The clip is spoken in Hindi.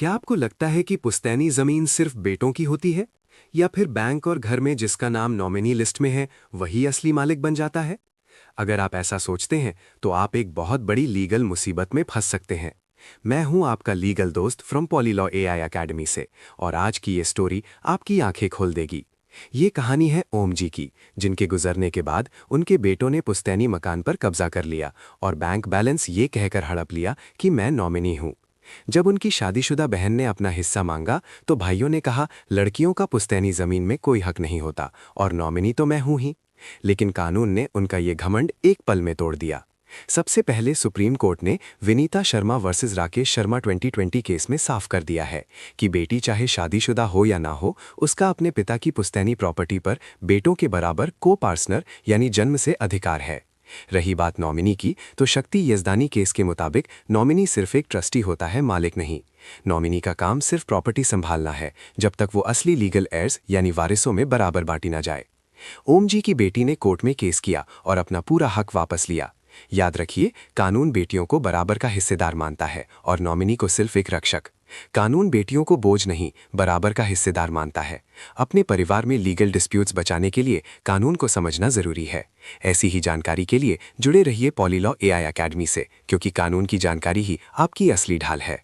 क्या आपको लगता है कि पुश्तैनी जमीन सिर्फ बेटों की होती है, या फिर बैंक और घर में जिसका नाम नॉमिनी लिस्ट में है वही असली मालिक बन जाता है? अगर आप ऐसा सोचते हैं तो आप एक बहुत बड़ी लीगल मुसीबत में फंस सकते हैं। मैं हूं आपका लीगल दोस्त फ्रॉम पॉलीलॉ एआई एकेडमी से, और आज की ये स्टोरी आपकी आंखें खोल देगी। ये कहानी है ओम जी की, जिनके गुजरने के बाद उनके बेटों ने पुश्तैनी मकान पर कब्जा कर लिया और बैंक बैलेंस ये कहकर हड़प लिया कि मैं नॉमिनी हूं। जब उनकी शादीशुदा बहन ने अपना हिस्सा मांगा तो भाइयों ने कहा, लड़कियों का पुश्तैनी जमीन में कोई हक नहीं होता और नॉमिनी तो मैं हूं ही। लेकिन कानून ने उनका ये घमंड एक पल में तोड़ दिया। सबसे पहले सुप्रीम कोर्ट ने विनीता शर्मा वर्सेस राकेश शर्मा 2020 केस में साफ कर दिया है कि बेटी चाहे शादीशुदा हो या ना हो, उसका अपने पिता की पुश्तैनी प्रॉपर्टी पर बेटों के बराबर को पार्टनर यानी जन्म से अधिकार है। रही बात नॉमिनी की, तो शक्ति यजदानी केस के मुताबिक नॉमिनी सिर्फ एक ट्रस्टी होता है, मालिक नहीं। नॉमिनी का काम सिर्फ प्रॉपर्टी संभालना है, जब तक वो असली लीगल एयर्स यानी वारिसों में बराबर बांटी ना जाए। ओम जी की बेटी ने कोर्ट में केस किया और अपना पूरा हक वापस लिया। याद रखिए, कानून बेटियों को बराबर का हिस्सेदार मानता है और नॉमिनी को सिर्फ एक रक्षक। कानून बेटियों को बोझ नहीं, बराबर का हिस्सेदार मानता है। अपने परिवार में लीगल डिस्प्यूट्स बचाने के लिए कानून को समझना जरूरी है। ऐसी ही जानकारी के लिए जुड़े रहिए पॉलीलॉ एआई एकेडमी से, क्योंकि कानून की जानकारी ही आपकी असली ढाल है।